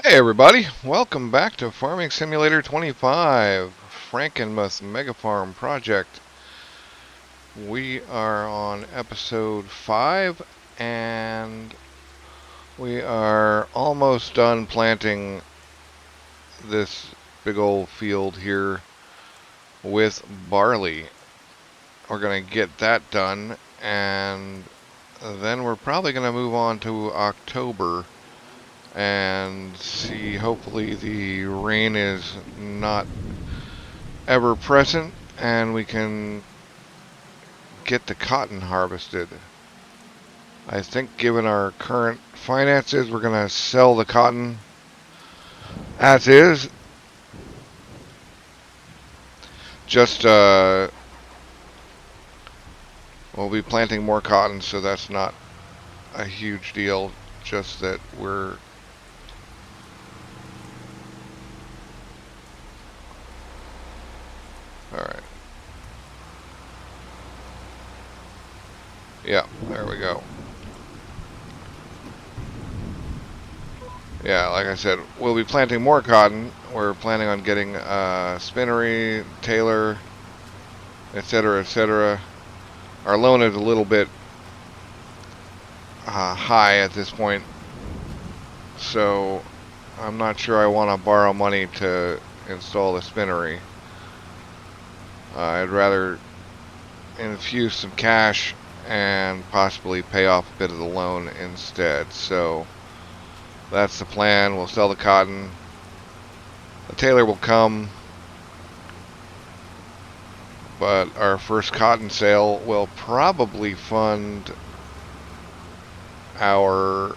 Hey everybody, welcome back to Farming Simulator 25, Frankenmuth Mega Farm Project. We are on episode 5 and we are almost done planting this big old field here with barley. We're going to get that done and then we're probably going to move on to October and see. Hopefully the rain is not ever present and we can get the cotton harvested. I think given our current finances, we're going to sell the cotton as is. Just, we'll be planting more cotton, so that's not a huge deal. Just that we're, alright. Yeah, there we go. Yeah, like I said, we'll be planting more cotton. We're planning on getting spinnery, Tailor, etc., etc. Our loan is a little bit high at this point, so I'm not sure I want to borrow money to install the spinnery. I'd rather infuse some cash and possibly pay off a bit of the loan instead. So that's the plan. We'll sell the cotton. The Tailor will come, but our first cotton sale will probably fund our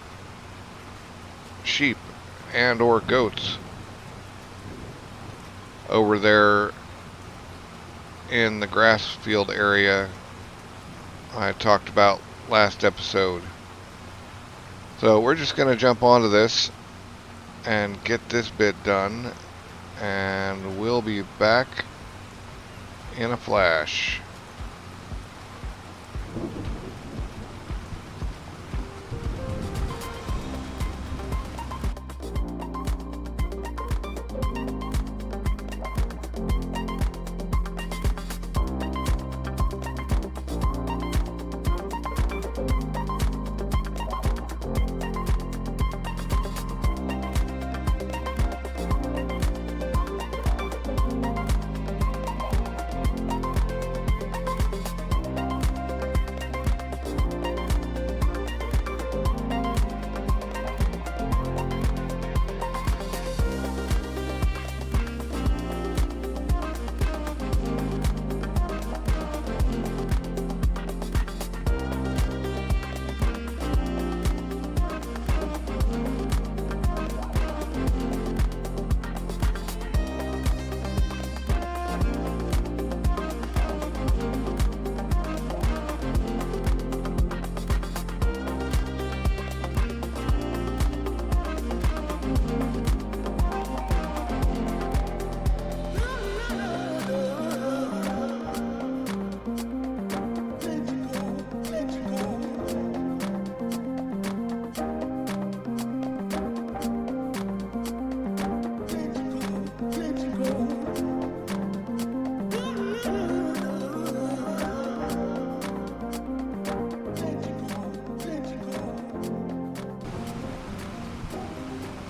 sheep and or goats over there in the grass field area I talked about last episode. So we're just going to jump onto this and get this bit done, and we'll be back in a flash.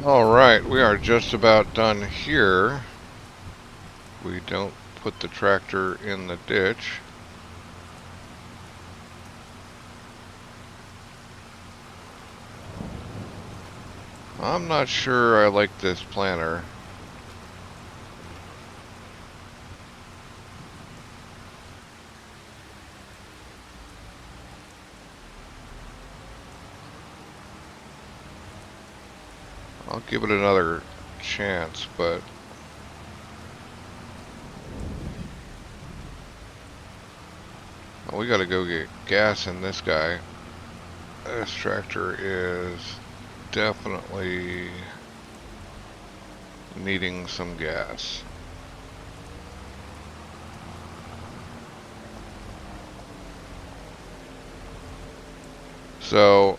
Alright, we are just about done here. We don't put the tractor in the ditch. I'm not sure I like this planter. I'll give it another chance, but we gotta go get gas in this guy. This tractor is definitely needing some gas. So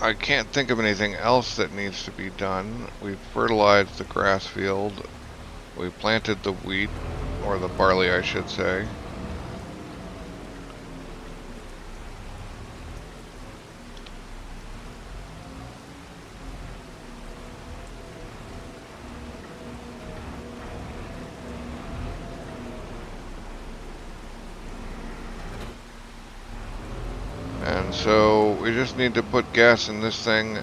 I can't think of anything else that needs to be done. We've fertilized the grass field. We planted the wheat, or the barley I should say. And so we just need to put gas in this thing,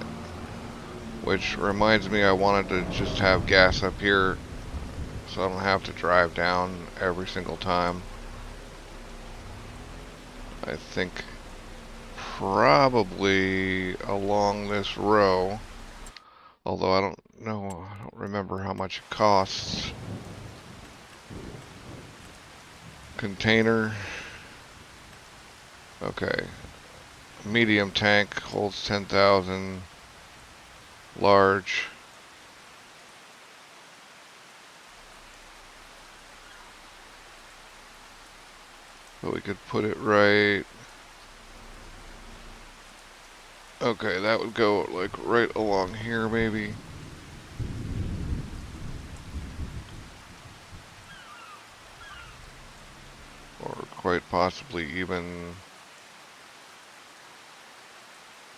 which reminds me I wanted to just have gas up here so I don't have to drive down every single time. I think probably along this row, although I don't know, I don't remember how much it costs. Container. Okay. Medium tank holds 10,000. Large. So we could put it right. Okay, that would go like right along here maybe. Or quite possibly even...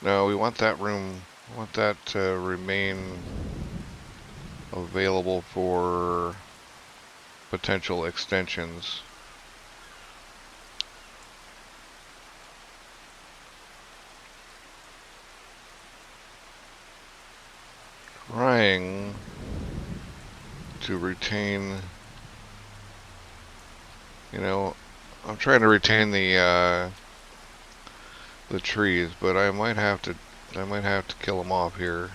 No, we want that room, we want that to remain available for potential extensions. Trying to retain, you know, I'm trying to retain the trees, but I might have to kill them off here.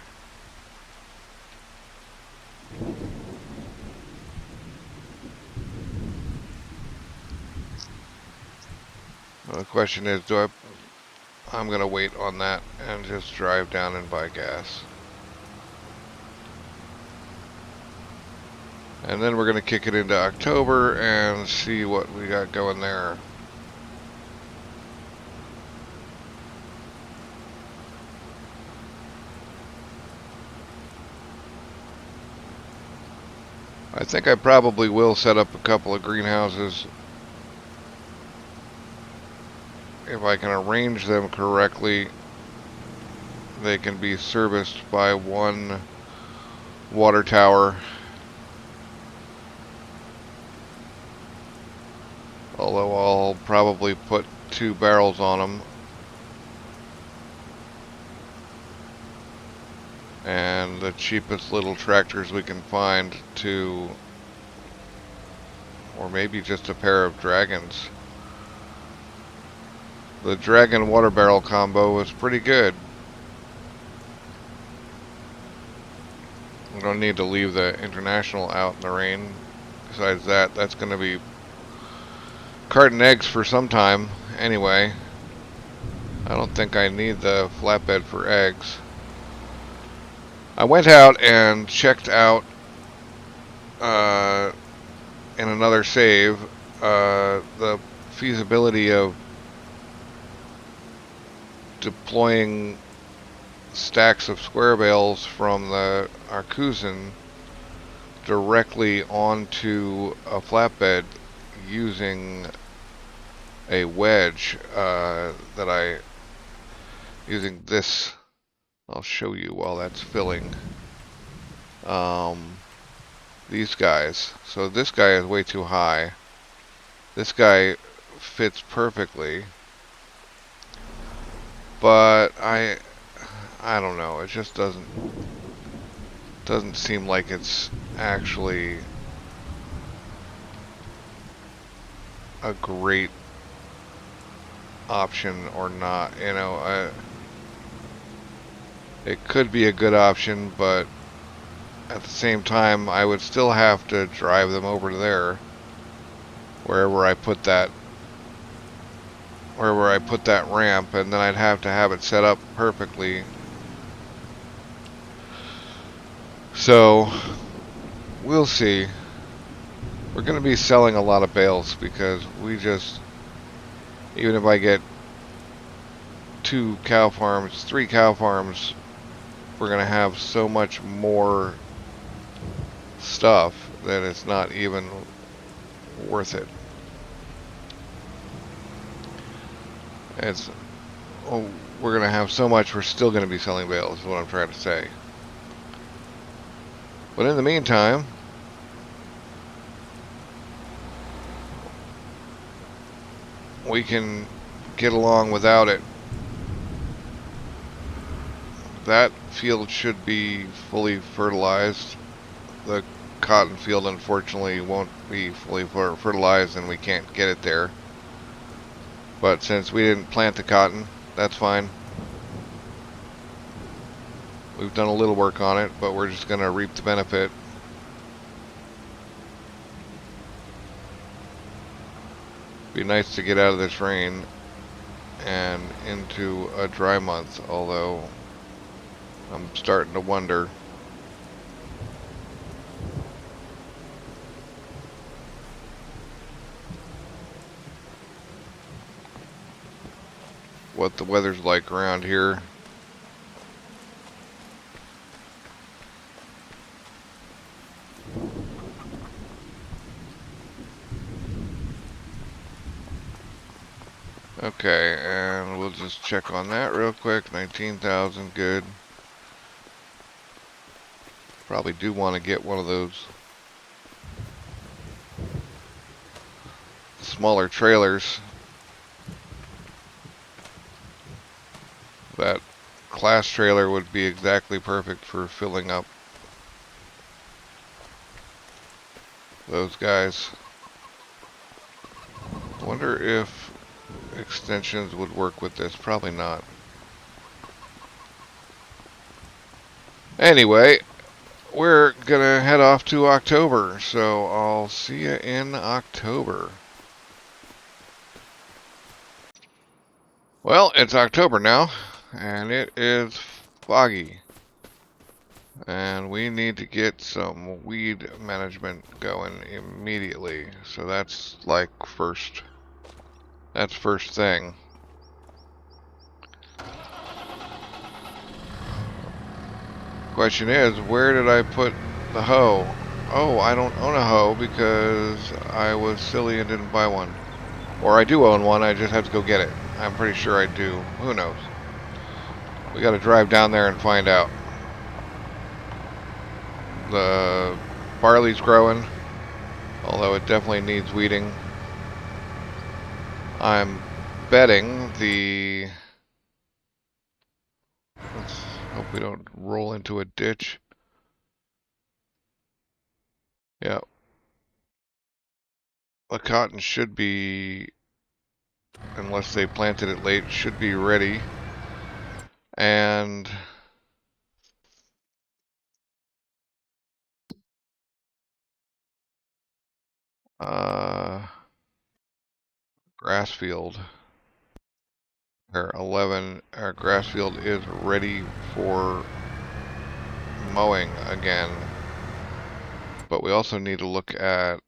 Well, the question is, I'm gonna wait on that and just drive down and buy gas. And then we're gonna kick it into October and see what we got going there. I think I probably will set up a couple of greenhouses if I can arrange them correctly. They can be serviced by one water tower. Although I'll probably put 2 barrels on them. And the cheapest little tractors we can find to, or maybe just a pair of dragons. The dragon water barrel combo was pretty good. We don't need to leave the international out in the rain. Besides that, that's going to be carton eggs for some time anyway. I don't think I need the flatbed for eggs. I went out and checked out in another save the feasibility of deploying stacks of square bales from the Arcusin directly onto a flatbed using a wedge using this. I'll show you while that's filling. These guys. So this guy is way too high. This guy fits perfectly. But I don't know. It just doesn't seem like it's actually a great option or not. You know, it could be a good option, but at the same time, I would still have to drive them over to there, wherever I put that ramp, and then I'd have to have it set up perfectly. So we'll see. We're going to be selling a lot of bales because we just, even if I get 2 cow farms, 3 cow farms, we're going to have so much more stuff that it's not even worth it. It's, oh, we're going to have so much, we're still going to be selling bales, is what I'm trying to say. But in the meantime, we can get along without it. That field should be fully fertilized. The cotton field unfortunately won't be fully fertilized and we can't get it there. But since we didn't plant the cotton, that's fine. We've done a little work on it, but we're just going to reap the benefit. Be nice to get out of this rain and into a dry month, although I'm starting to wonder. What the weather's like around here. Okay, and we'll just check on that real quick. 19,000, good. Probably do want to get one of those smaller trailers. That class trailer would be exactly perfect for filling up those guys. I wonder if extensions would work with this. Probably not. Anyway, we're gonna head off to October, so I'll see you in October. Well, it's October now, and it is foggy. And we need to get some weed management going immediately. So that's like first thing. Question is, where did I put the hoe? Oh, I don't own a hoe because I was silly and didn't buy one. Or I do own one, I just have to go get it. I'm pretty sure I do. Who knows? We gotta drive down there and find out. The barley's growing, although it definitely needs weeding. I'm betting the... Let's hope we don't roll into a ditch. Yeah. The cotton should be, unless they planted it late, should be ready. And grass field. Our 11, our grass field is ready for mowing again. But we also need to look at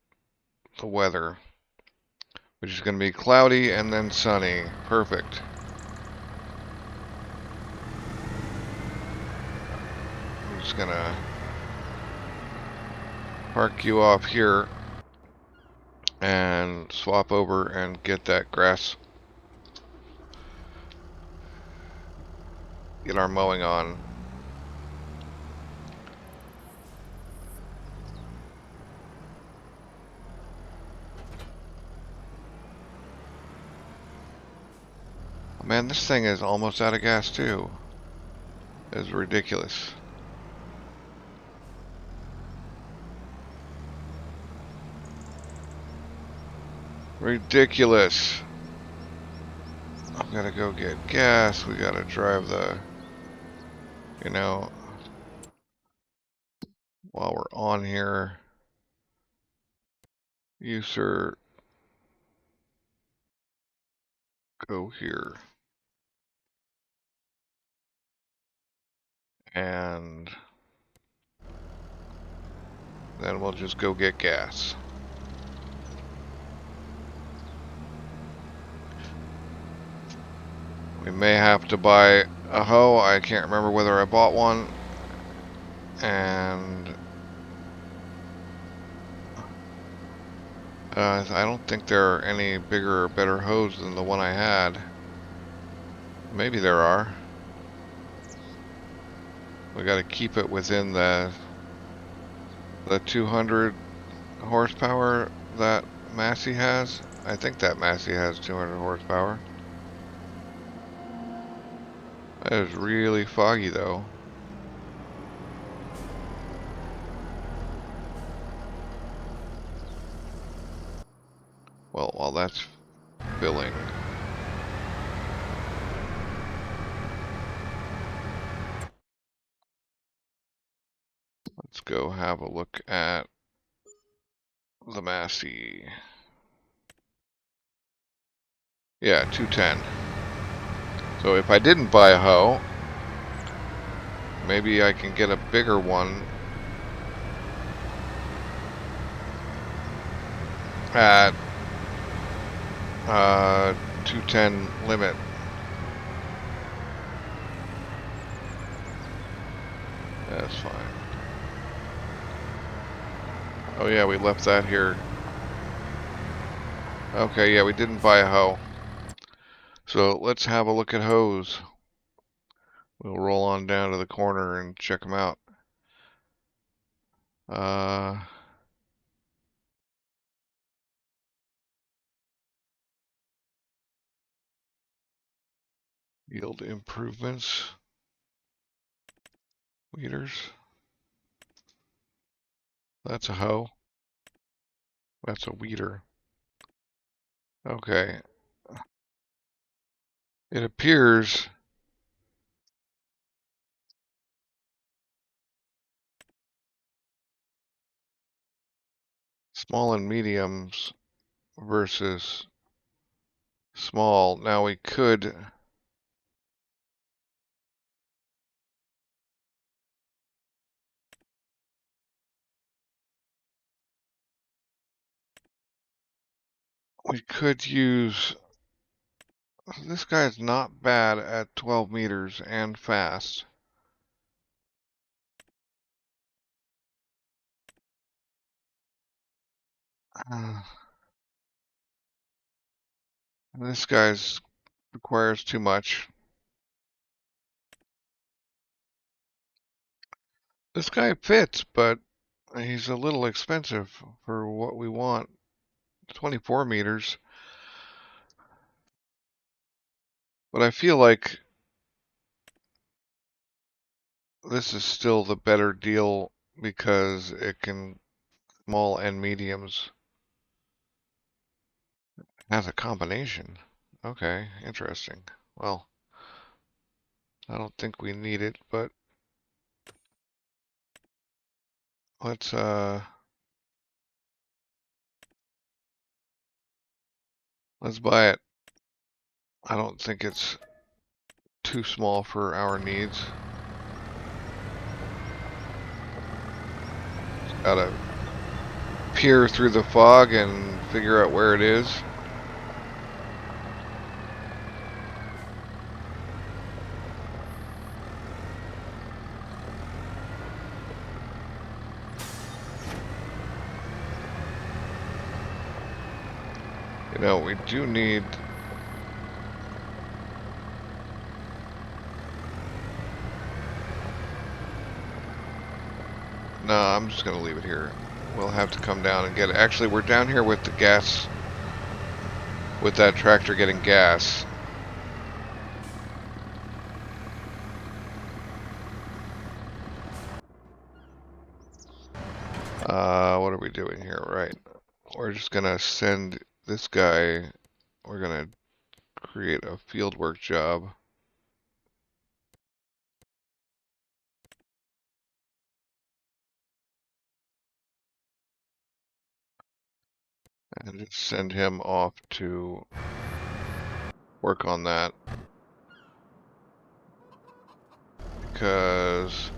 the weather, which is going to be cloudy and then sunny. Perfect. I'm just going to park you off here and swap over and get that grass, get our mowing on. Man, this thing is almost out of gas too. It's ridiculous. Ridiculous. I've got to go get gas. We got to drive the, you know, while we're on here. You, sir, go here. And then we'll just go get gas. We may have to buy a hoe. I can't remember whether I bought one. And I don't think there are any bigger or better hoes than the one I had. Maybe there are. We got to keep it within the 200 horsepower that Massey has. I think that Massey has 200 horsepower. That is really foggy though. Well, while that's filling, let's go have a look at the Massey. Yeah, 210. So if I didn't buy a hoe, maybe I can get a bigger one at 210 limit. That's fine. Oh yeah, we left that here. Okay, yeah, we didn't buy a hoe. So let's have a look at hoes. We'll roll on down to the corner and check them out. Yield improvements. Weeders. That's a hoe. That's a weeder. Okay. It appears small and mediums versus small. Now we could use this guy's not bad at 12 meters and fast. This guy's requires too much. This guy fits, but he's a little expensive for what we want. 24 meters. But I feel like this is still the better deal because it can small and mediums has a combination. Okay, interesting. Well, I don't think we need it, but let's buy it. I don't think it's too small for our needs. Just gotta peer through the fog and figure out where it is. You know, we do need no, I'm just gonna leave it here. We'll have to come down and get it. Actually, we're down here with the gas, with that tractor getting gas. What are we doing here? Right. We're just gonna send this guy, we're gonna create a fieldwork job. And just send him off to work on that. Because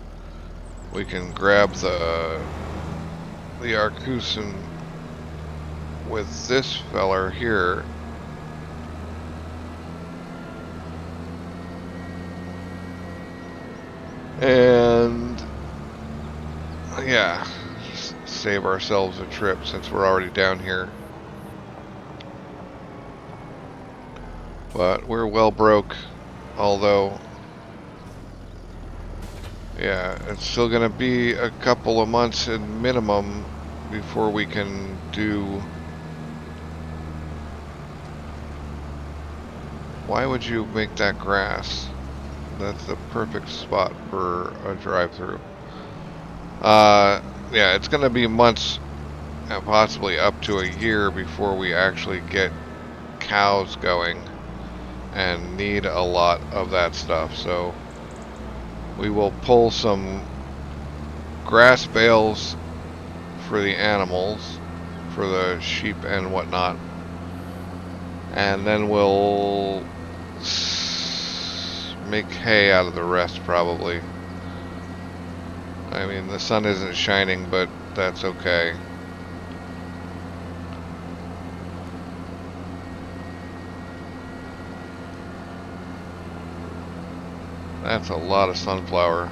we can grab the Arcusin with this feller here. And yeah, just save ourselves a trip since we're already down here. But we're well broke, although yeah, it's still gonna be a couple of months in minimum before we can do. Why would you make that grass? That's the perfect spot for a drive-through. Yeah, it's gonna be months, possibly up to a year before we actually get cows going and need a lot of that stuff. So we will pull some grass bales for the animals, for the sheep and whatnot, and then we'll make hay out of the rest probably. I mean, the sun isn't shining, but that's okay. That's a lot of sunflower.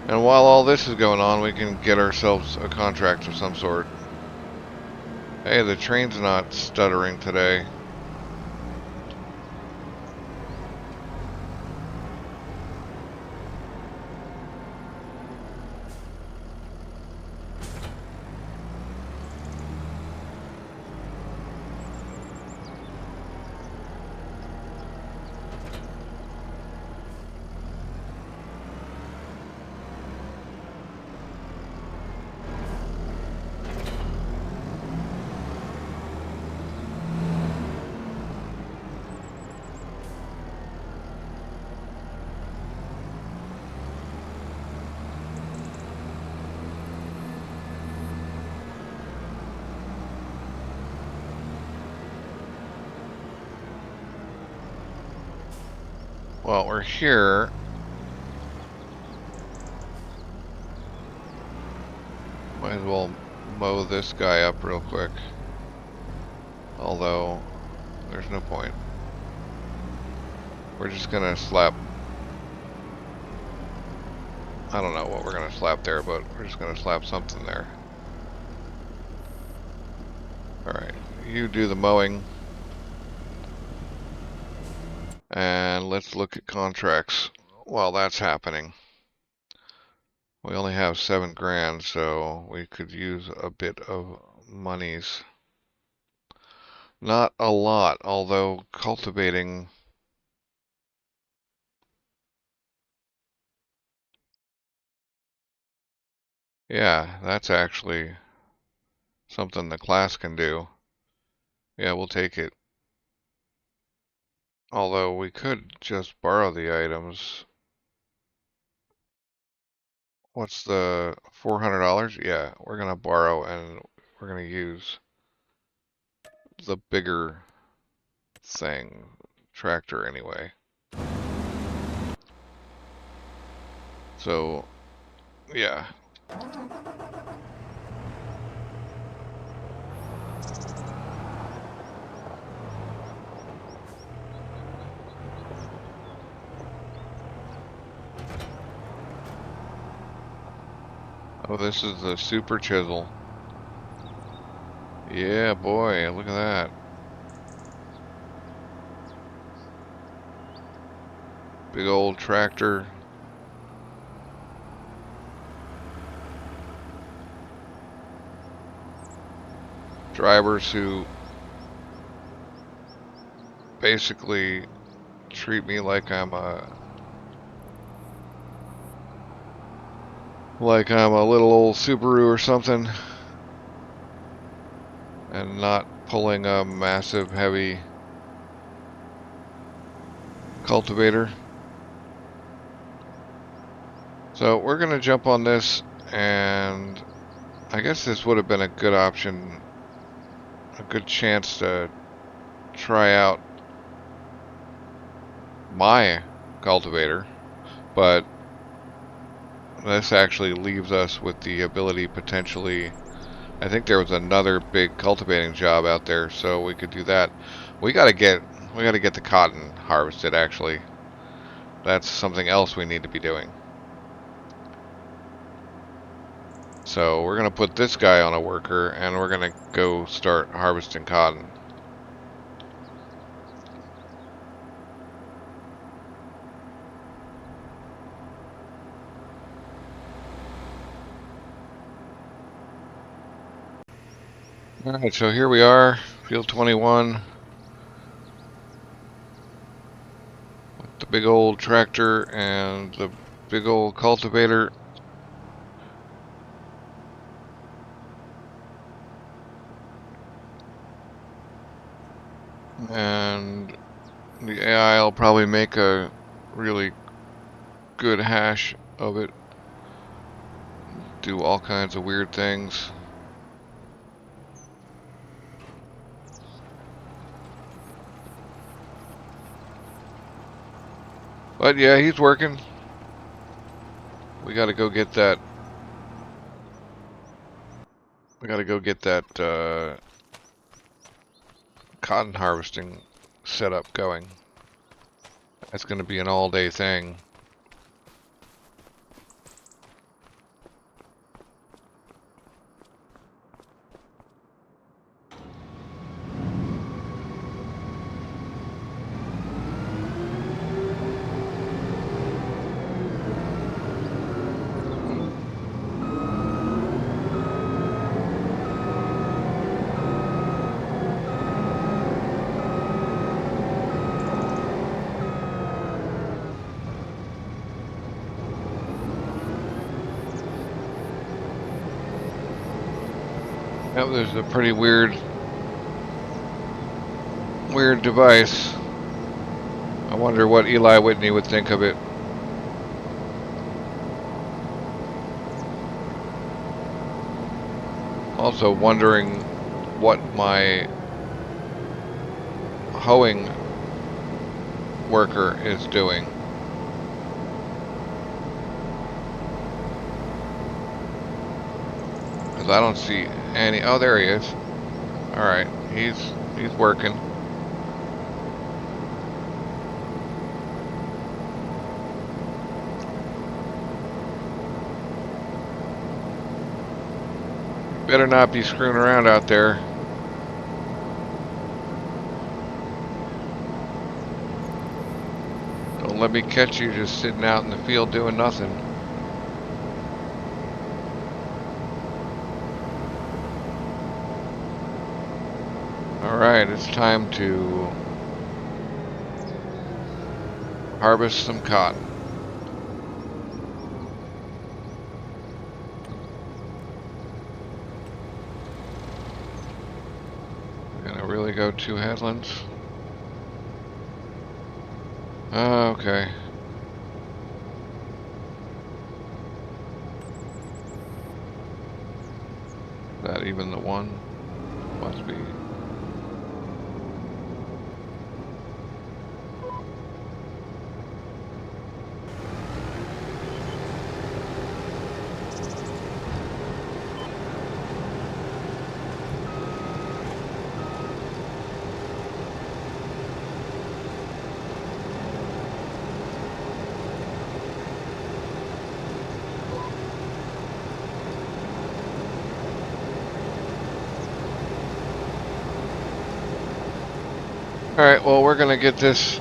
And while all this is going on, we can get ourselves a contract of some sort. Hey, the train's not stuttering today. Well, we're here. Might as well mow this guy up real quick. Although, there's no point. We're just gonna slap... I don't know what we're gonna slap there, but we're just gonna slap something there. Alright, you do the mowing. And let's look at contracts while that's happening. We only have 7 grand, so we could use a bit of monies. Not a lot, although cultivating... Yeah, that's actually something the class can do. Yeah, we'll take it. Although we could just borrow the items. What's the $400? Yeah, we're gonna borrow and we're gonna use the bigger thing. Tractor anyway. So, yeah. Oh, this is the super chisel. Yeah, boy, look at that. Big old tractor. Drivers who basically treat me like I'm a little old Subaru or something, and not pulling a massive heavy cultivator. So we're gonna jump on this, and I guess this would have been a good option, a good chance to try out my cultivator, but this actually leaves us with the ability potentially, I think there was another big cultivating job out there, so we could do that. We gotta get the cotton harvested, actually. That's something else we need to be doing. So we're gonna put this guy on a worker, and we're gonna go start harvesting cotton. Alright, so here we are, field 21. With the big old tractor and the big old cultivator. And the AI will probably make a really good hash of it. Do all kinds of weird things. But yeah, he's working. We gotta go get that. We gotta go get that cotton harvesting setup going. That's gonna be an all-day thing. Yep, there's a pretty weird device. I wonder what Eli Whitney would think of it. Also wondering what my hoeing worker is doing. Because I don't see any. Oh, there he is. Alright, he's working. Better not be screwing around out there. Don't let me catch you just sitting out in the field doing nothing. Alright, it's time to harvest some cotton. Gonna really go 2 headlands. Okay. Is that even the one? Must be. Alright, well, we're gonna get this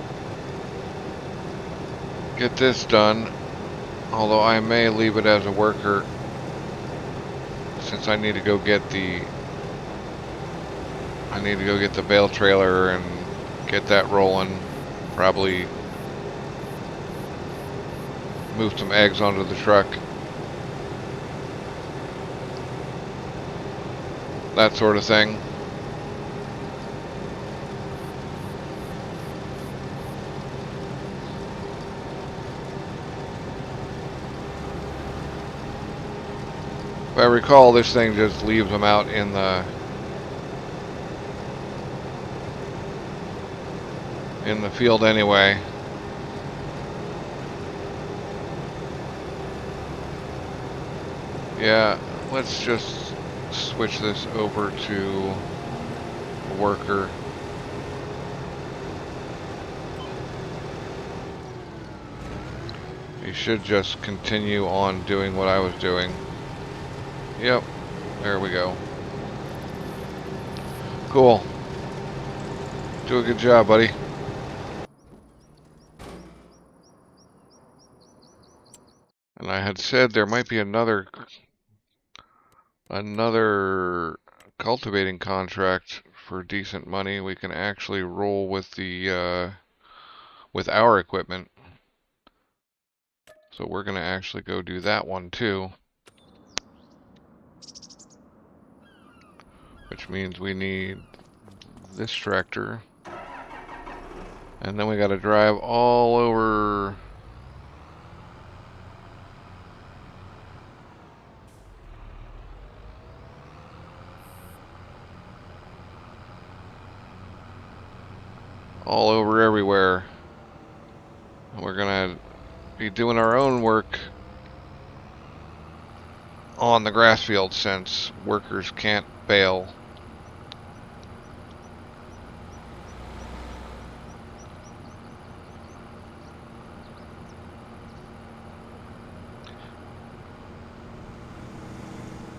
done. Although I may leave it as a worker, since I need to go get the bale trailer and get that rolling. Probably move some eggs onto the truck. That sort of thing. If I recall, this thing just leaves them out in the field anyway. Yeah, let's just switch this over to a worker. You should just continue on doing what I was doing. Yep, there we go. Cool. Do a good job, buddy. And I had said there might be another cultivating contract for decent money. We can actually roll with the with our equipment. So we're gonna actually go do that one too. Which means we need this tractor. And then we gotta drive all over everywhere. We're gonna be doing our own work on the grass field since workers can't bale.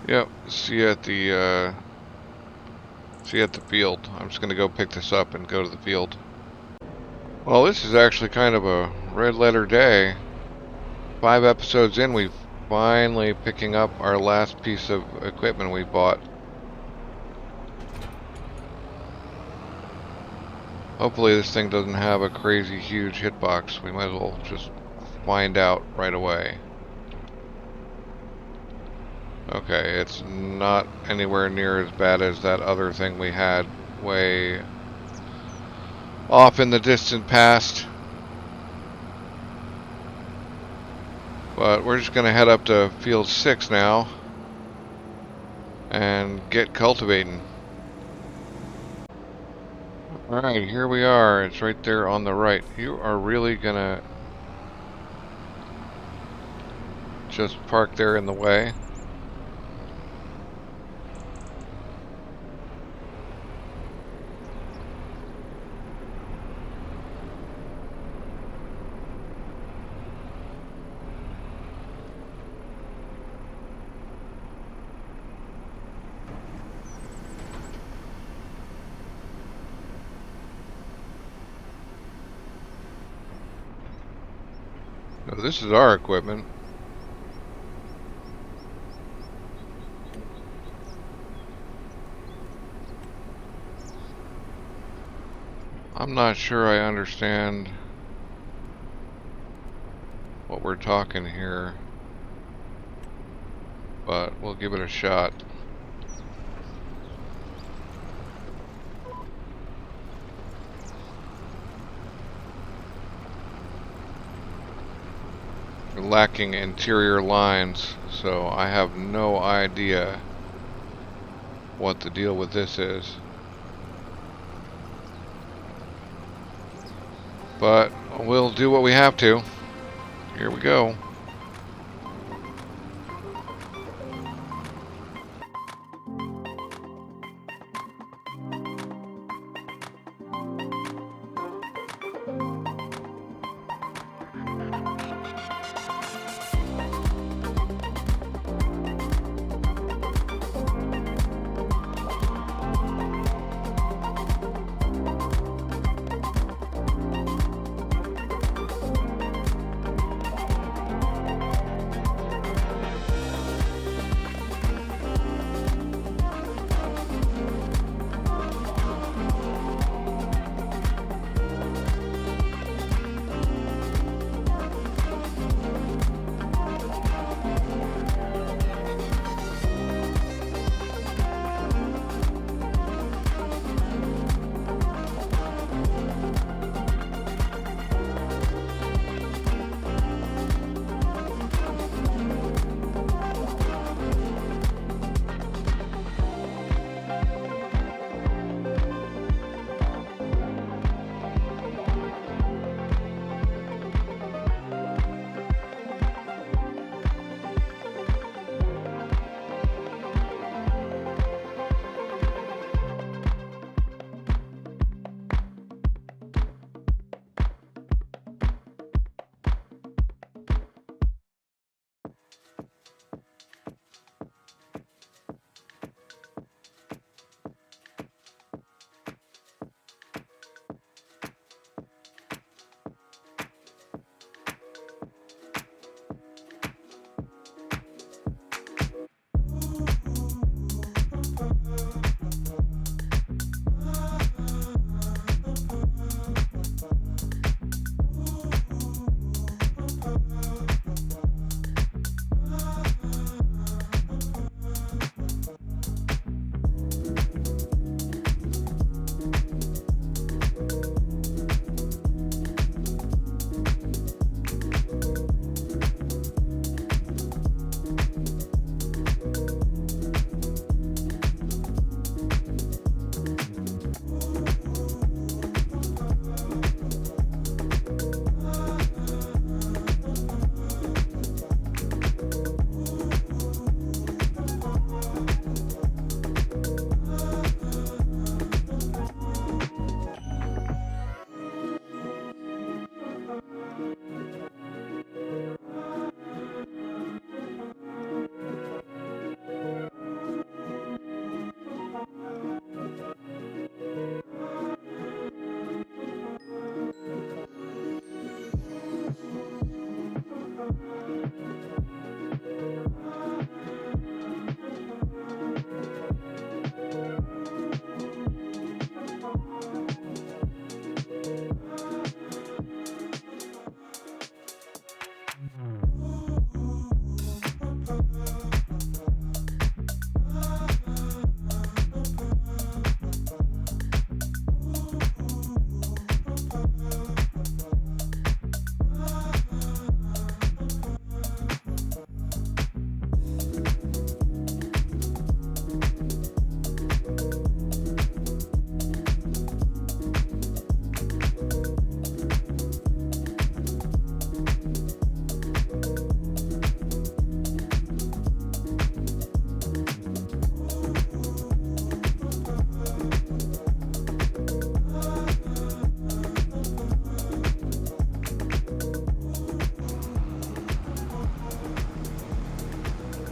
Yep, see you at the field. I'm just gonna go pick this up and go to the field. Well, this is actually kind of a red letter day. 5 episodes in, we've finally picking up our last piece of equipment we bought. Hopefully this thing doesn't have a crazy huge hitbox. We might as well just find out right away. Okay, it's not anywhere near as bad as that other thing we had way off in the distant past. But we're just going to head up to field 6 now and get cultivating. Alright, here we are. It's right there on the right. You are really going to just park there in the way? No, this is our equipment. I'm not sure I understand what we're talking here, but we'll give it a shot. We're lacking interior lines, so I have no idea what the deal with this is. But we'll do what we have to. Here we go.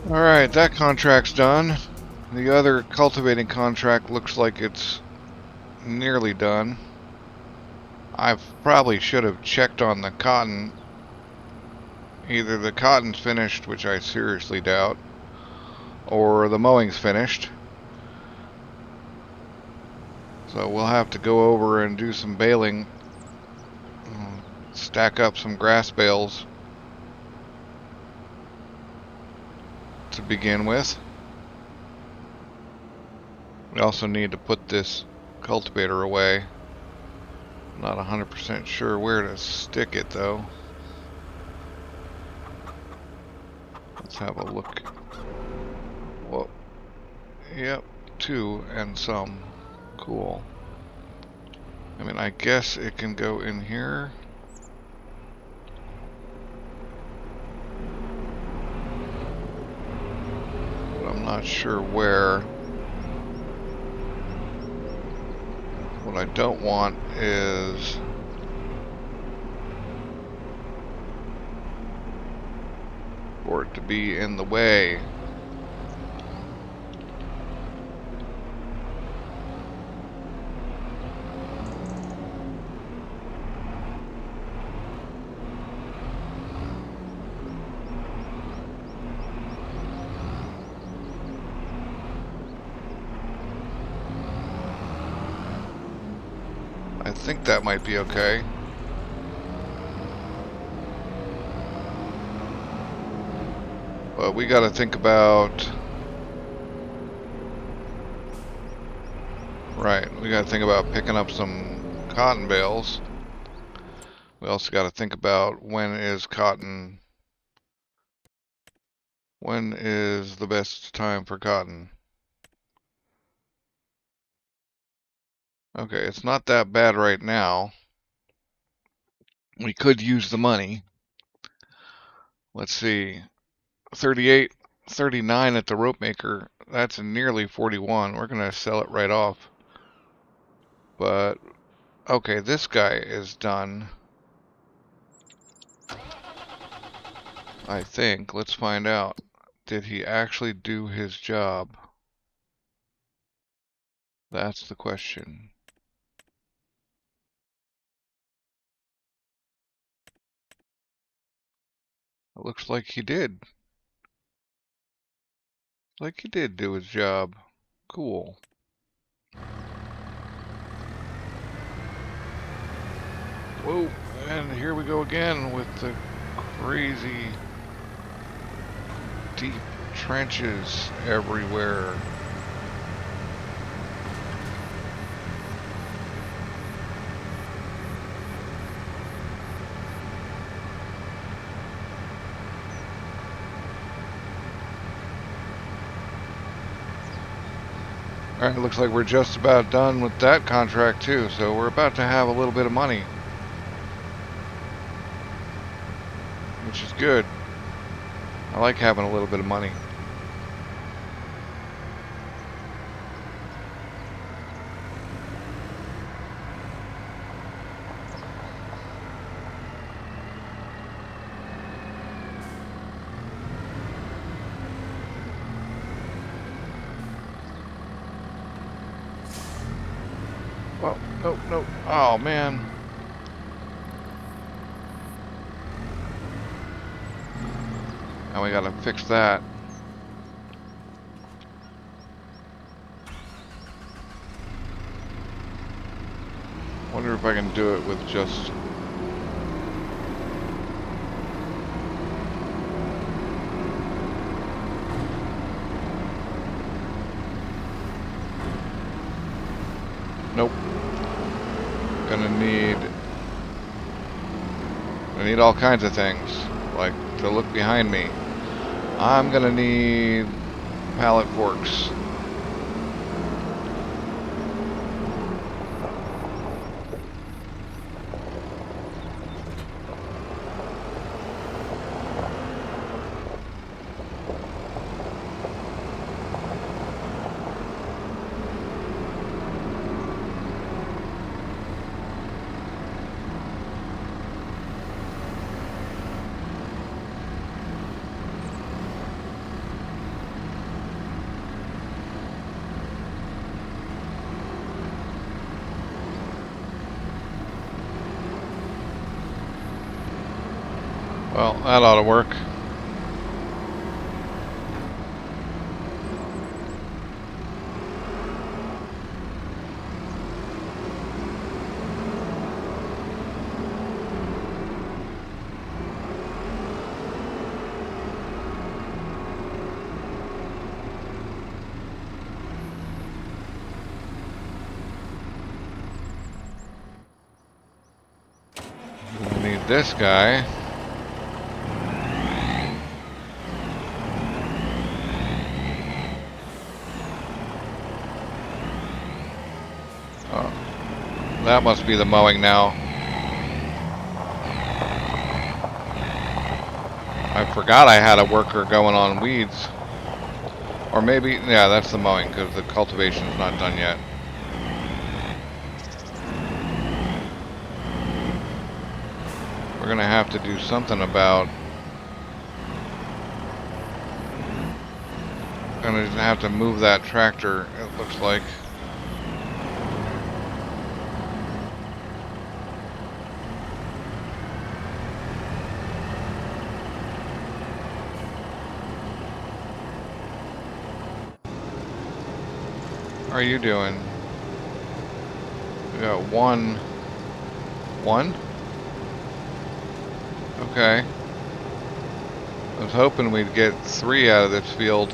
Alright, that contract's done. The other cultivating contract looks like it's nearly done. I probably should have checked on the cotton. Either the cotton's finished, which I seriously doubt, or the mowing's finished. So we'll have to go over and do some baling. Stack up some grass bales to begin with. We also need to put this cultivator away. Not 100% sure where to stick it though. Let's have a look. Whoa. Yep, 2 and some. Cool. I mean, I guess it can go in here. But I'm not sure where. What I don't want is for it to be in the way. I think that might be okay. But we got to think about... Right, we got to think about picking up some cotton bales. We also got to think about when is the best time for cotton. Okay, it's not that bad right now. We could use the money. Let's see. 38, 39 at the rope maker. That's nearly 41. We're going to sell it right off. But, okay, this guy is done. I think. Let's find out. Did he actually do his job? That's the question. It looks like he did. Like he did do his job. Cool. Whoa, and here we go again with the crazy deep trenches everywhere. Alright, looks like we're just about done with that contract too, so we're about to have a little bit of money. Which is good. I like having a little bit of money. Oh, no, no. Oh, man. Now we gotta fix that. Wonder if I can do it with just... Nope. I need all kinds of things, like to look behind me. I'm gonna need pallet forks. Well, that ought to work. We need this guy. Oh, that must be the mowing now. I forgot I had a worker going on weeds. Or maybe, yeah, that's the mowing because the cultivation's not done yet. We're gonna have to do something about. Gonna have to move that tractor, it looks like. How are you doing? We got one. One? Okay. I was hoping we'd get 3 out of this field.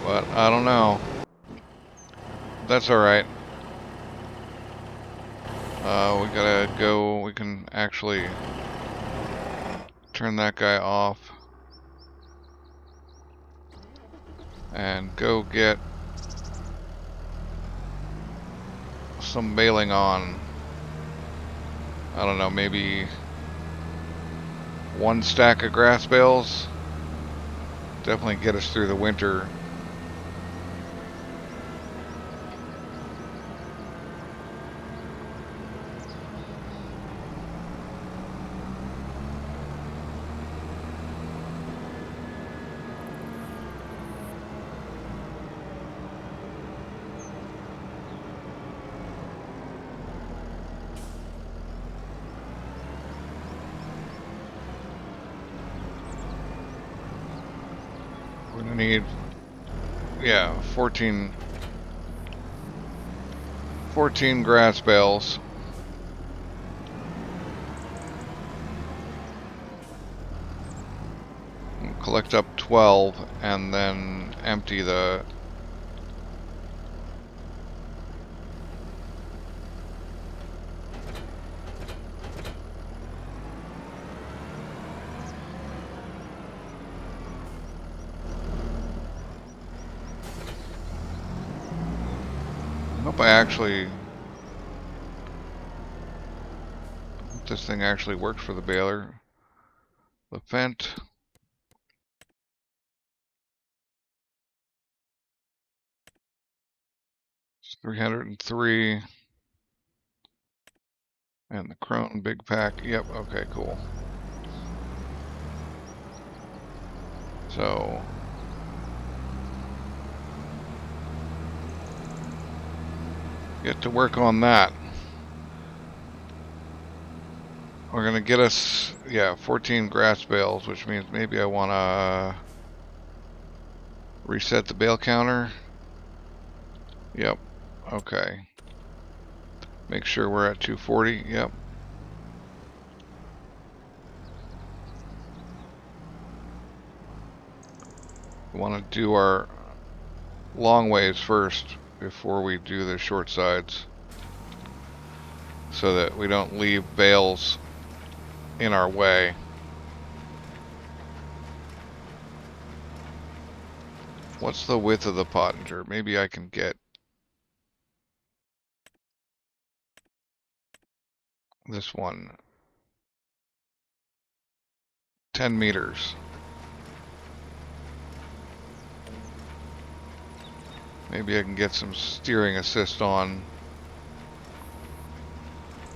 But I don't know. That's alright. We gotta go. We can actually turn that guy off. And go get some baling on. I don't know, maybe 1 stack of grass bales. Definitely get us through the winter. We're gonna need, yeah, 14 grass bales. We'll collect up 12 and then empty the. I hope this thing actually works for the baler. The Fent. 303. And the Crone big pack. Yep, okay, cool. So get to work on that. We're gonna get us, yeah, 14 grass bales, which means maybe I wanna reset the bale counter. Yep, okay. Make sure we're at 240, yep. We wanna do our long ways first before we do the short sides, so that we don't leave bales in our way. What's the width of the pottinger? Maybe I can get this one. 10 meters. Maybe I can get some steering assist on.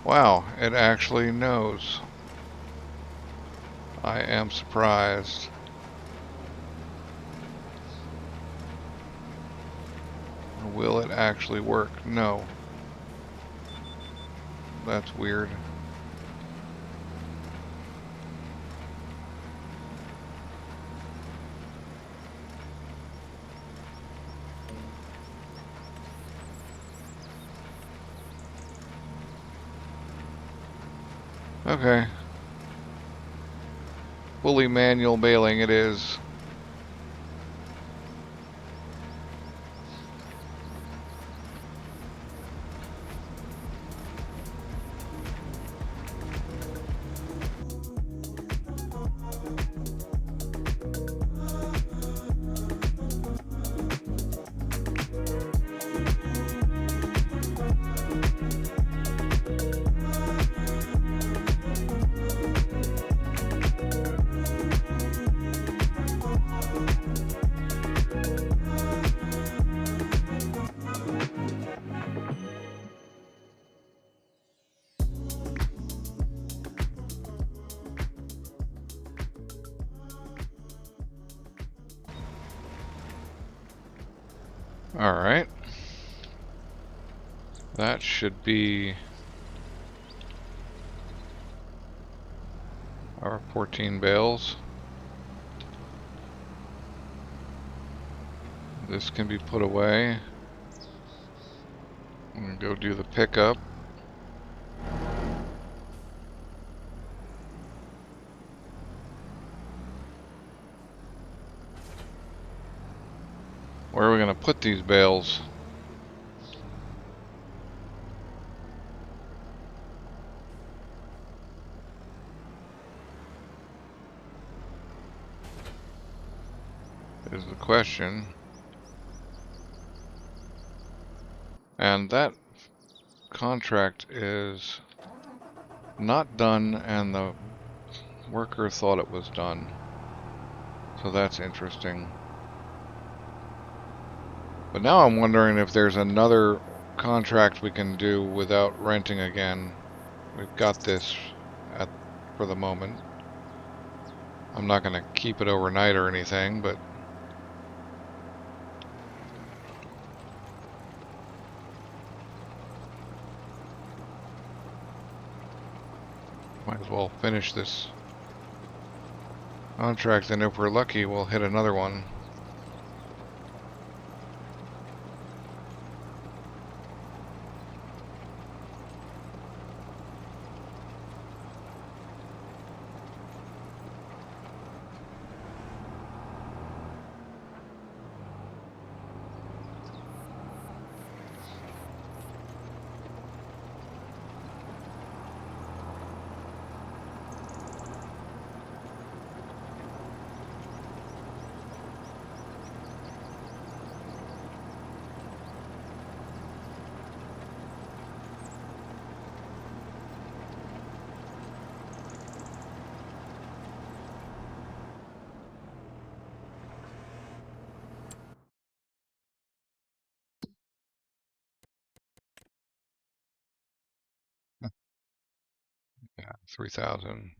Wow, it actually knows. I am surprised. Will it actually work? No. That's weird. Okay. Fully manual baling it is. Alright. That should be our 14 bales. This can be put away. I'm gonna go do the pickup. Where are we gonna put these bales? Is the question. And that contract is not done, and the worker thought it was done. So that's interesting. But now I'm wondering if there's another contract we can do without renting again. We've got this for the moment. I'm not going to keep it overnight or anything, but might as well finish this contract, and if we're lucky, we'll hit another one. Yeah, 3,000.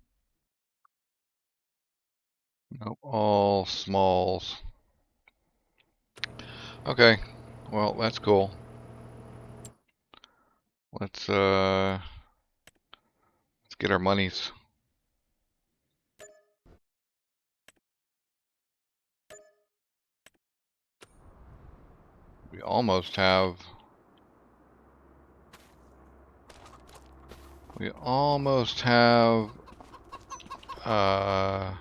Nope, all smalls. Okay, well, that's cool. Let's get our monies. We almost have uh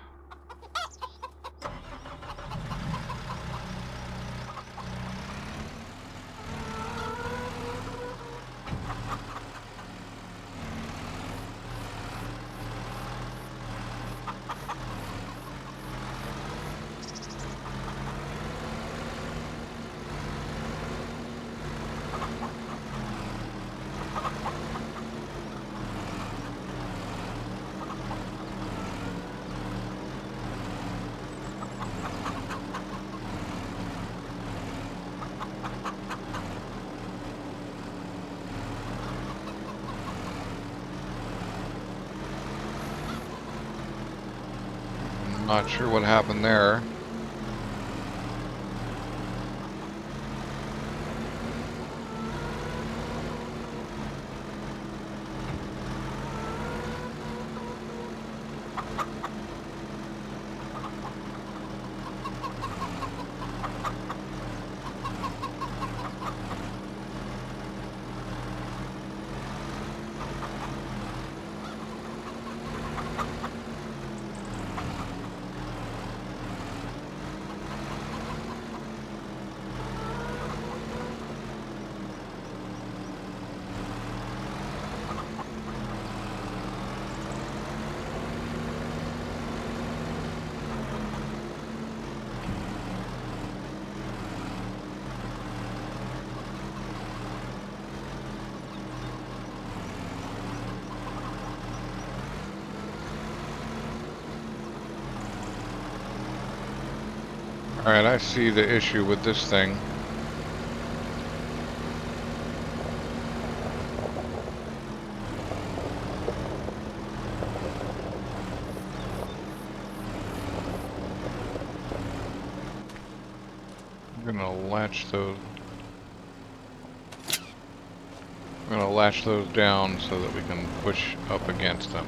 not sure what happened there. Alright, I see the issue with this thing. I'm gonna latch those. I'm gonna latch those down so that we can push up against them.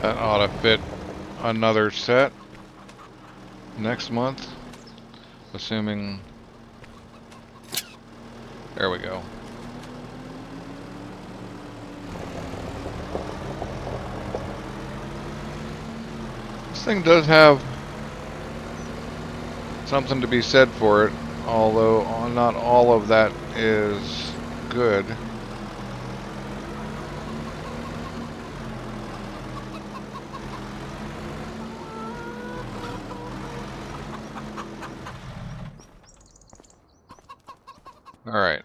That ought to fit another set next month, assuming... There we go. This thing does have something to be said for it, although not all of that is good. Alright.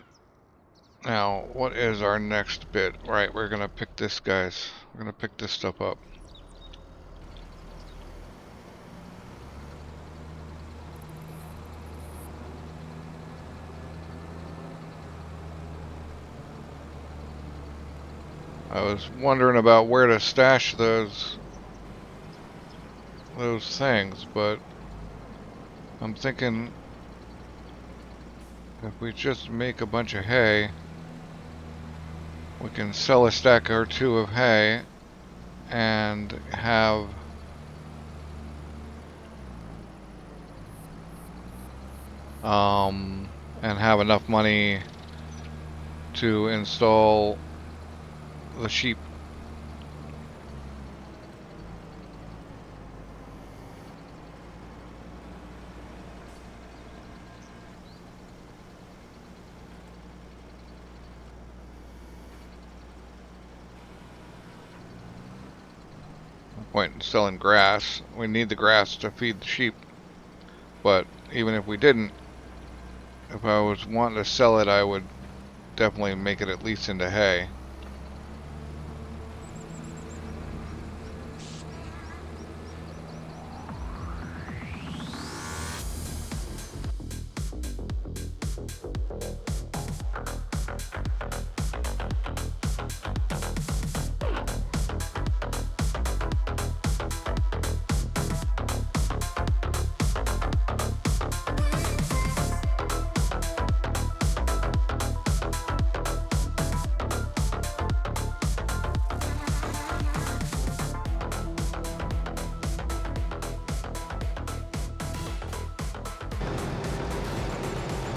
Now, what is our next bit? Right, we're gonna pick this, guys. We're gonna pick this stuff up. I was wondering about where to stash those things, but I'm thinking if we just make a bunch of hay, we can sell a stack or two of hay and have enough money to install the sheep. No point in selling grass. We need the grass to feed the sheep. But even if we didn't, if I was wanting to sell it, I would definitely make it at least into hay.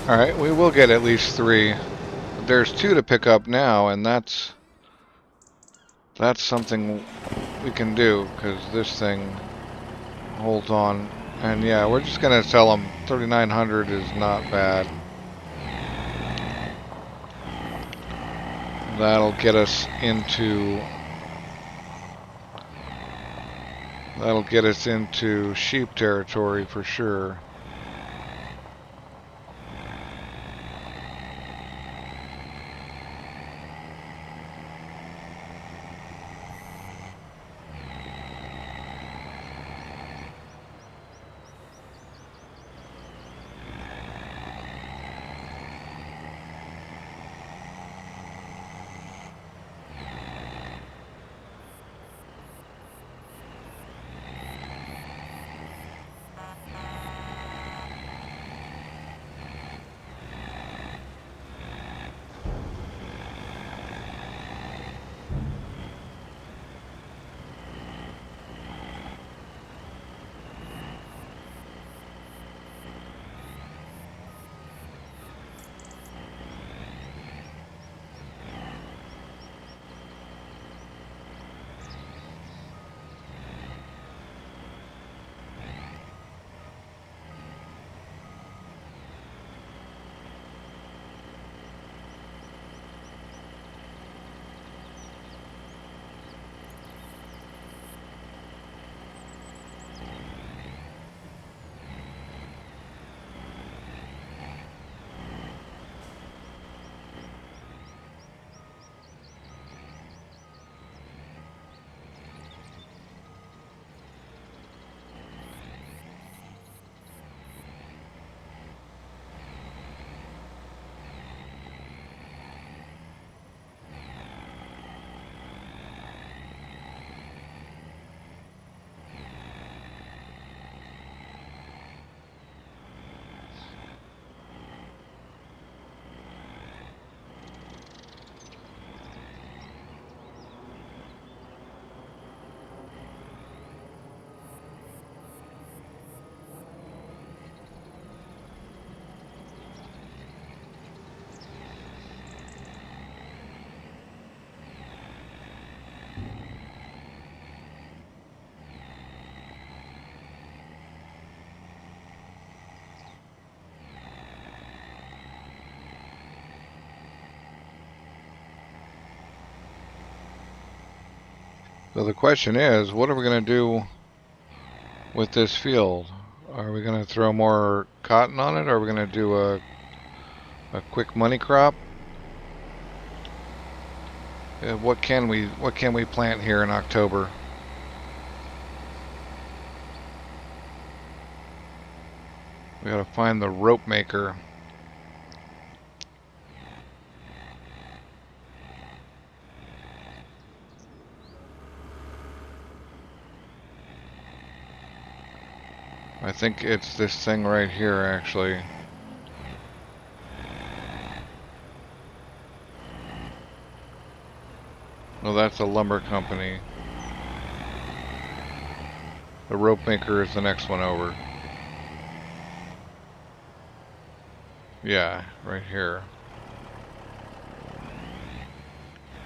Alright, we will get at least 3. There's 2 to pick up now, and that's something we can do, because this thing holds on. And yeah, we're just gonna sell them. 3,900 is not bad. That'll get us into sheep territory for sure. So the question is, what are we going to do with this field? Are we going to throw more cotton on it? Or are we going to do a quick money crop? What can we plant here in October? We got to find the rope maker. I think it's this thing right here, actually. No, that's a lumber company. The rope maker is the next one over. Yeah, right here.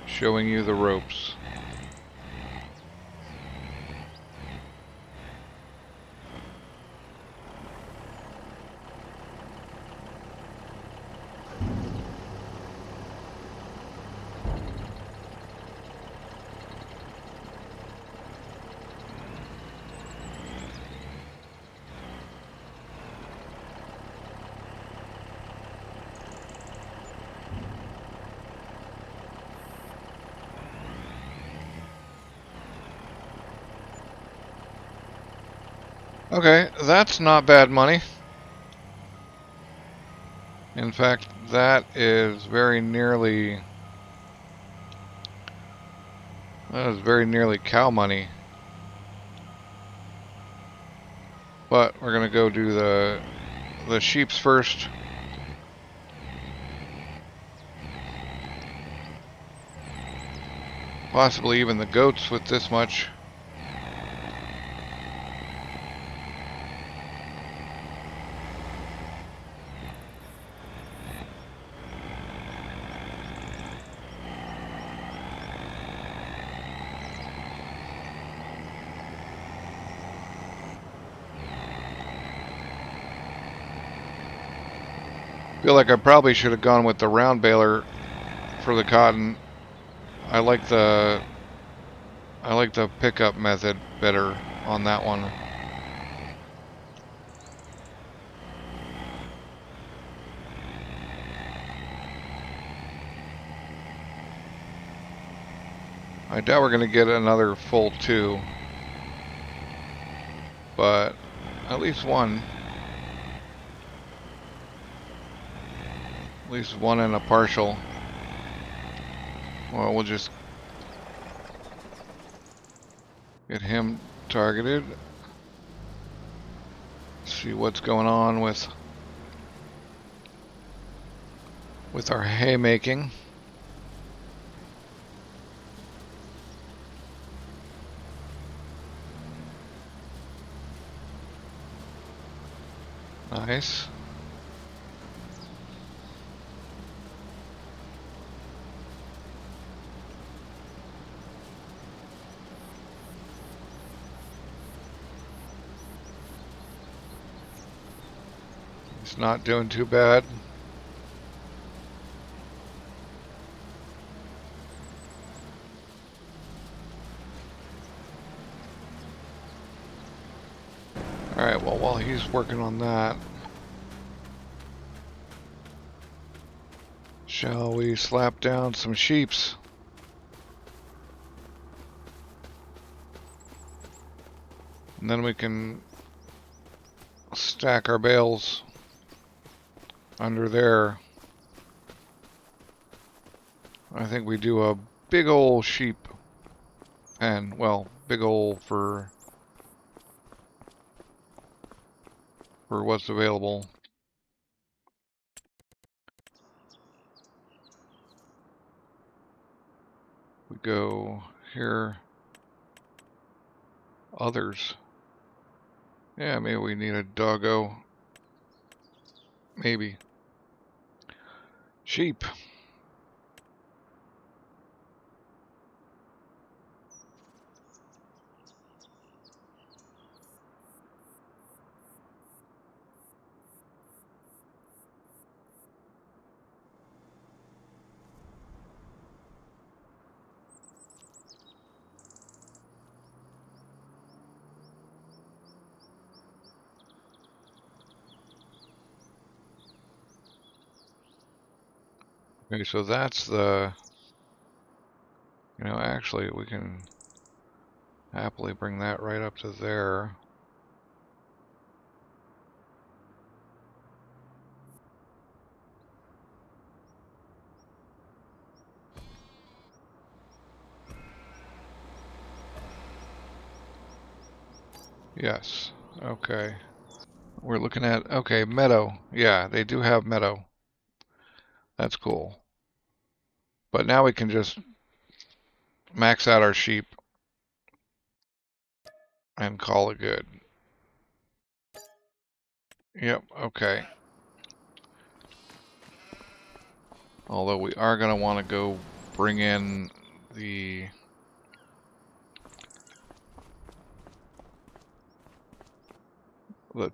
Showing you the ropes. Okay, that's not bad money. In fact, that is very nearly cow money. But we're gonna go do the sheeps first. Possibly even the goats with this much. Feel like I probably should have gone with the round baler for the cotton. I like the pickup method better on that one. I doubt we're going to get another full 2, but at least one. At least one and a partial. Well, we'll just get him targeted. See what's going on with our haymaking. Nice. He's not doing too bad. Alright, well, while he's working on that, shall we slap down some sheeps? And then we can stack our bales under there. I think we do a big old sheep pen. Well, big old for what's available. We go here. Others. Yeah, maybe we need a doggo. Maybe. Sheep. Okay, so that's the, you know, actually we can happily bring that right up to there. Yes, okay. We're looking at, okay, meadow. Yeah, they do have meadow. That's cool. But now we can just max out our sheep and call it good. Yep, okay. Although we are going to want to go bring in the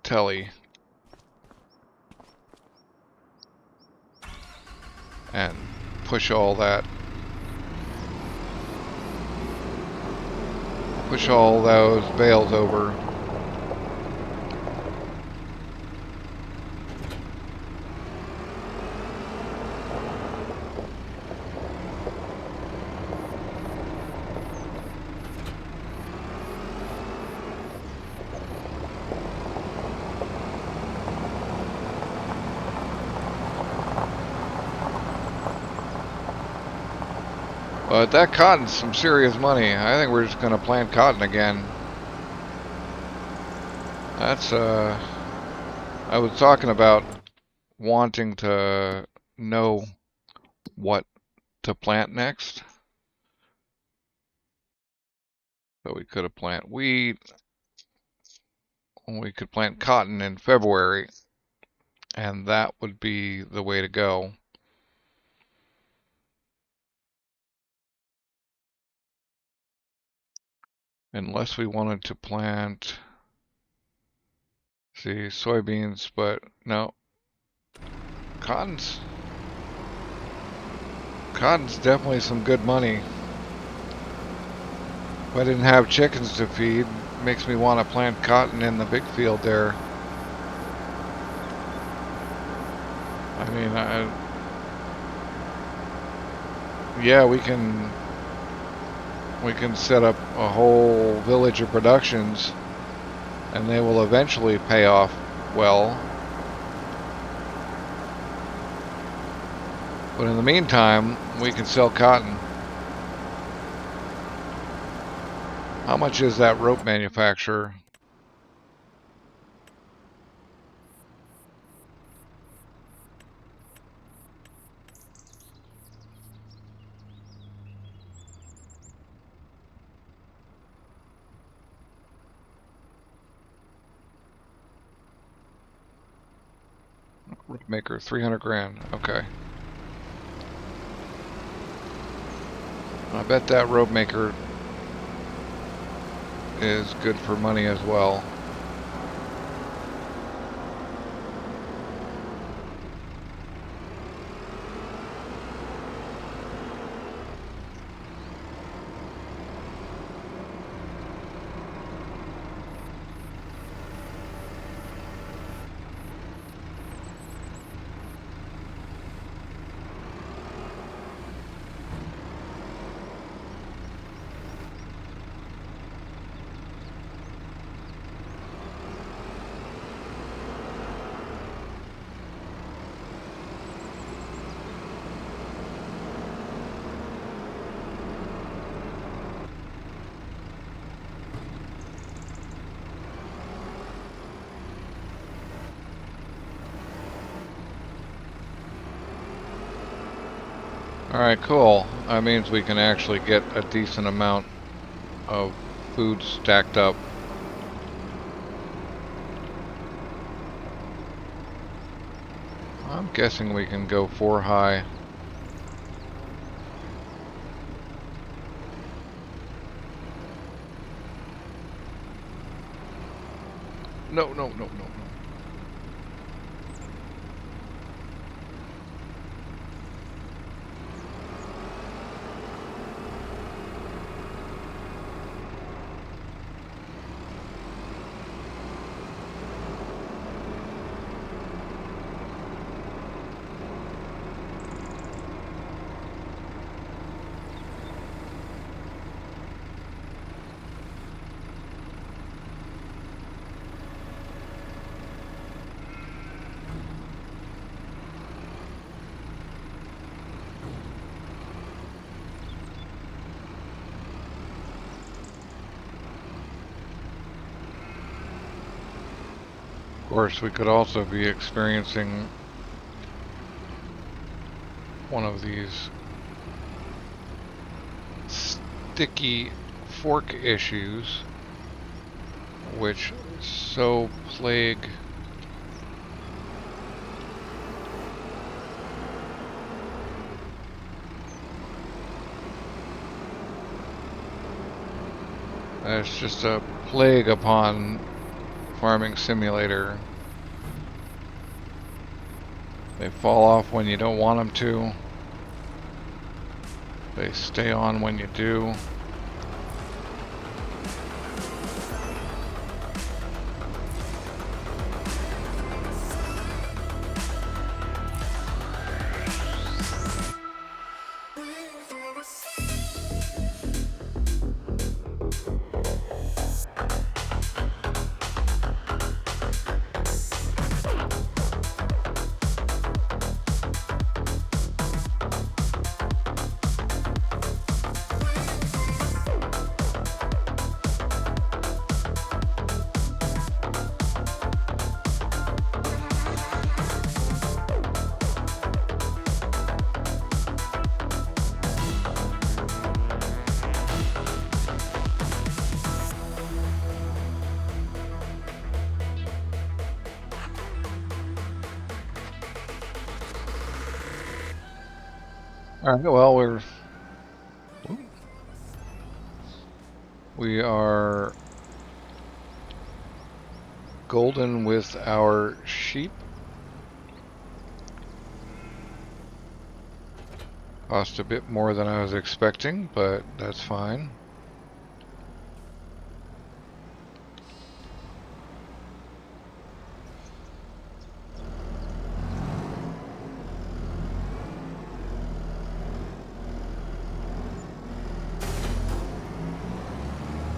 telly and push all that, push all those bales over. But that cotton's some serious money. I think we're just going to plant cotton again. That's, I was talking about wanting to know what to plant next. So we could have planted wheat. We could plant cotton in February, and that would be the way to go. Unless we wanted to plant, see, soybeans, but no. Cotton's definitely some good money. If I didn't have chickens to feed, it makes me want to plant cotton in the big field there. I mean, yeah, we can set up a whole village of productions, and they will eventually pay off well. But in the meantime, we can sell cotton. How much is that rope manufacturer? Rope maker, 300 grand. Okay. I bet that rope maker is good for money as well. Alright, cool. That means we can actually get a decent amount of food stacked up. I'm guessing we can go 4 high. No, no, no, no, no. course, we could also be experiencing one of these sticky fork issues, which so plague it's just a plague upon Farming Simulator. They fall off when you don't want them to. They stay on when you do. Alright, well, we are golden with our sheep. Cost a bit more than I was expecting, but that's fine.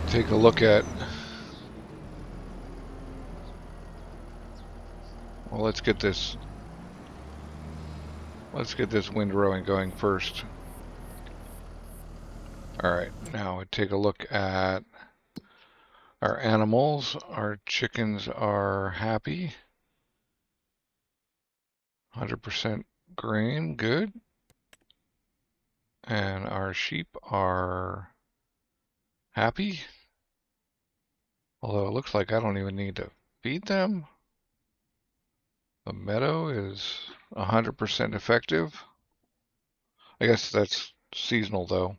Take a look at, well, let's get this windrowing going first. Alright, now take a look at our animals. Our chickens are happy. 100% grain, good. And our sheep are happy. Although it looks like I don't even need to feed them. The meadow is 100% effective. I guess that's seasonal though.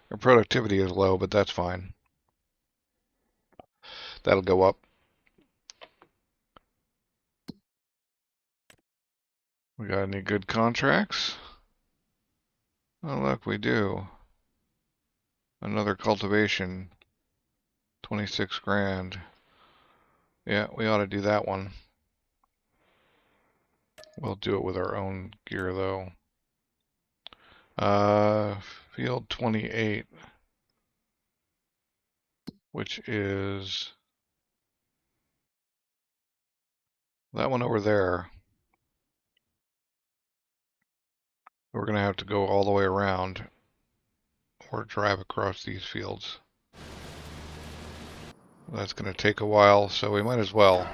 Their productivity is low, but that's fine. That'll go up. We got any good contracts? Oh look, we do. Another cultivation. 26 grand. Yeah, we ought to do that one. We'll do it with our own gear though. Field 28, which is that one over there. We're gonna have to go all the way around or drive across these fields. That's gonna take a while, so we might as well.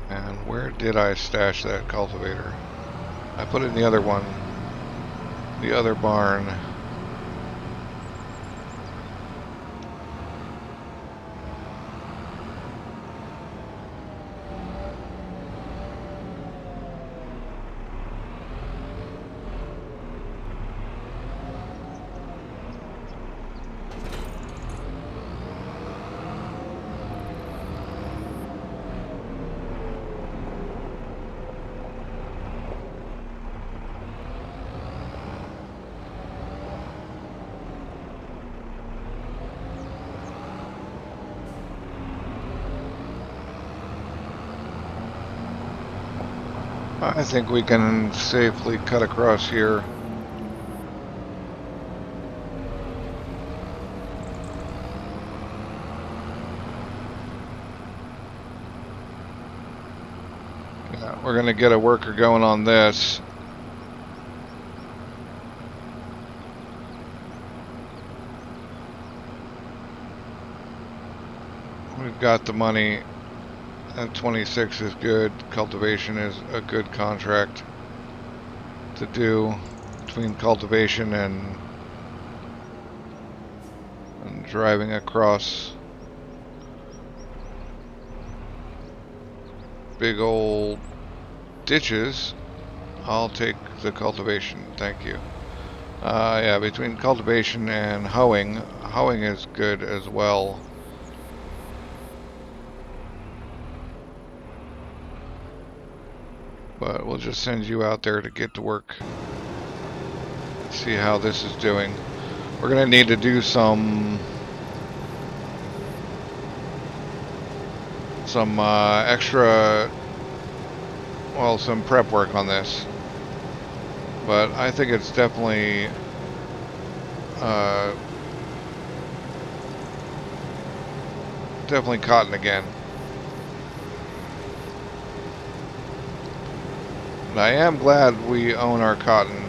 And where did I stash that cultivator? I put it in the other one, the other barn. I think we can safely cut across here. Yeah, we're gonna get a worker going on this. got the money, and 26 is good. Cultivation is a good contract to do between cultivation and driving across big old ditches. I'll take the cultivation, thank you. Yeah, between cultivation and hoeing, hoeing is good as well. But we'll just send you out there to get to work. See how this is doing. We're gonna need to do some extra, well, some prep work on this. But I think it's definitely uh, definitely cotton again. And I am glad we own our cotton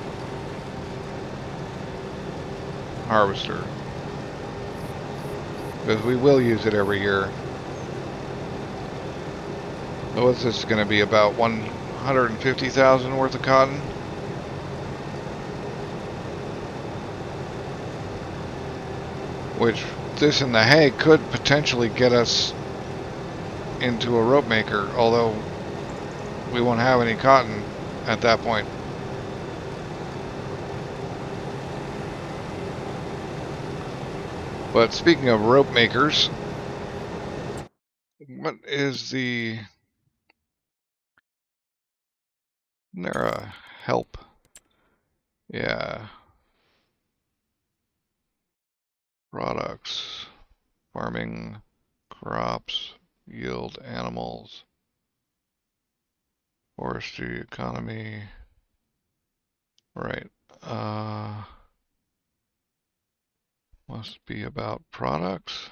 harvester, because we will use it every year. So what's this going to be, about 150,000 worth of cotton? Which this and the hay could potentially get us into a rope maker, although we won't have any cotton at that point. But speaking of rope makers, what is the... Isn't there a help? Yeah. Products. Farming, crops, yield, animals, forestry, economy. Right. Must be about products.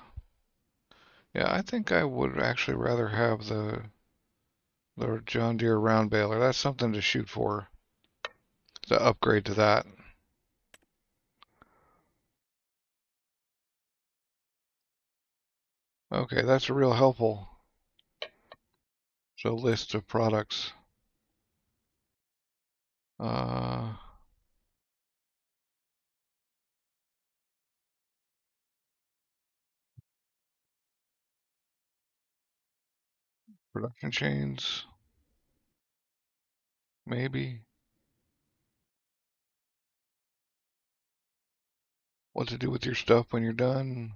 Yeah, I think I would actually rather have the John Deere round baler. That's something to shoot for, to upgrade to that. Okay, that's real helpful. So list of products. Uh, Production chains, maybe. What to do with your stuff when you're done.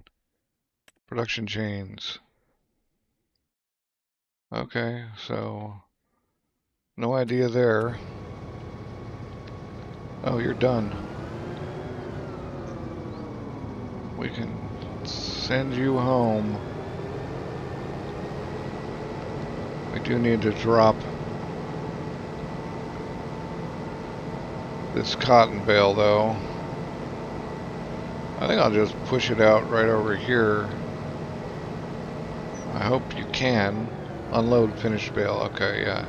Production chains. Okay, so no idea there. Oh, you're done. We can send you home. We do need to drop this cotton bale, though. I think I'll just push it out right over here. I hope you can. Unload finished bale. Okay, yeah.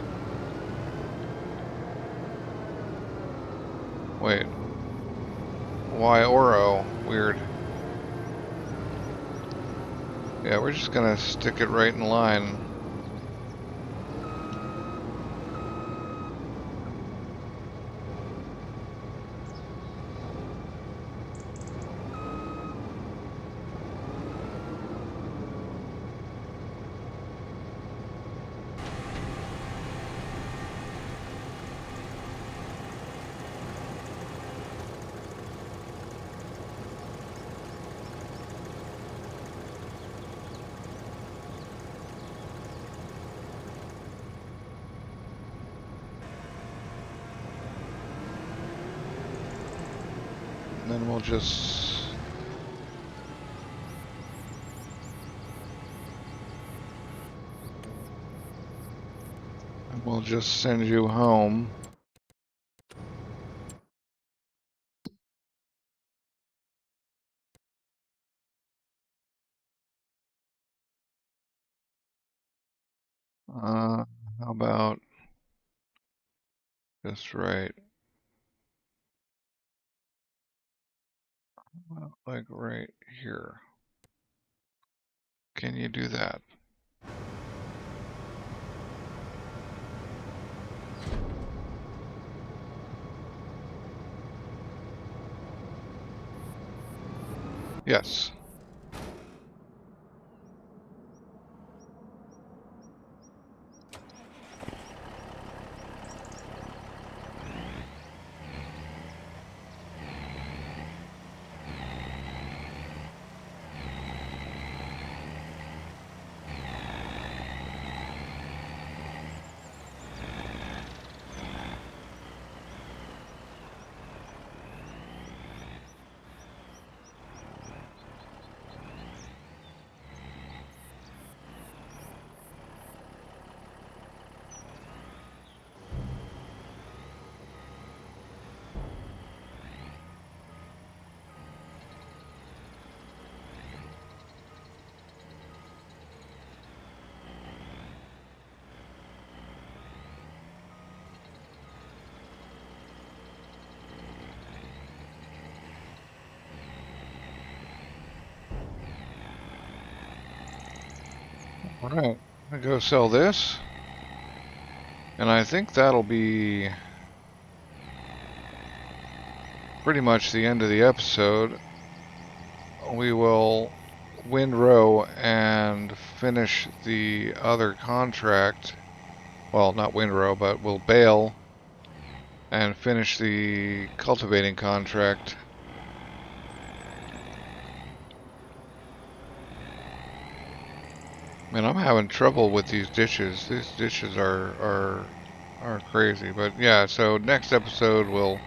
Wait. Why Oro? Weird. Yeah, we're just gonna stick it right in line. And then we'll just send you home. How about just right, like right here? Can you do that? Yes. All right. I'm gonna go sell this. And I think that'll be pretty much the end of the episode. We will windrow and finish the other contract. Well, not windrow, but we'll bale and finish the cultivating contract. Man, I'm having trouble with these ditches. These ditches are crazy. But yeah, so next episode we'll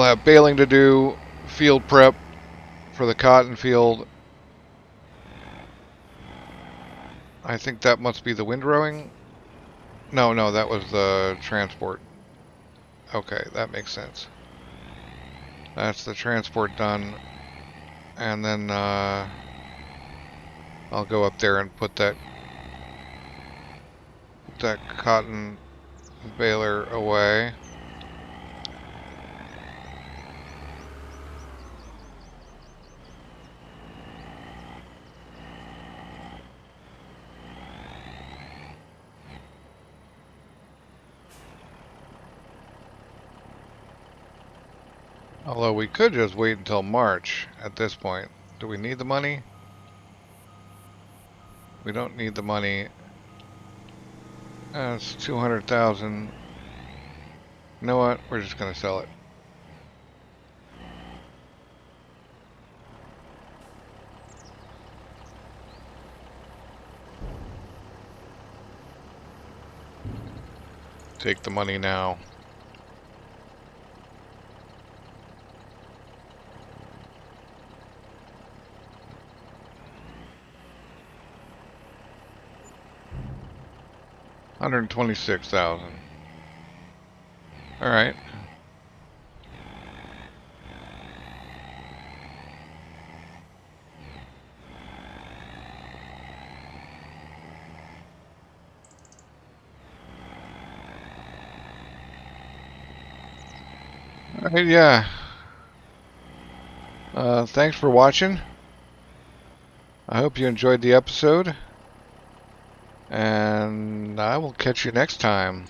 have baling to do, field prep for the cotton field. I think that must be the windrowing. No, that was the transport. Okay, that makes sense. That's the transport done. And then I'll go up there and put that cotton baler away. Although we could just wait until March at this point. Do we need the money? We don't need the money. It's 200,000. You know what? We're just gonna sell it. Take the money now. $126,000. All right. All right, yeah. Thanks for watching. I hope you enjoyed the episode. And I will catch you next time.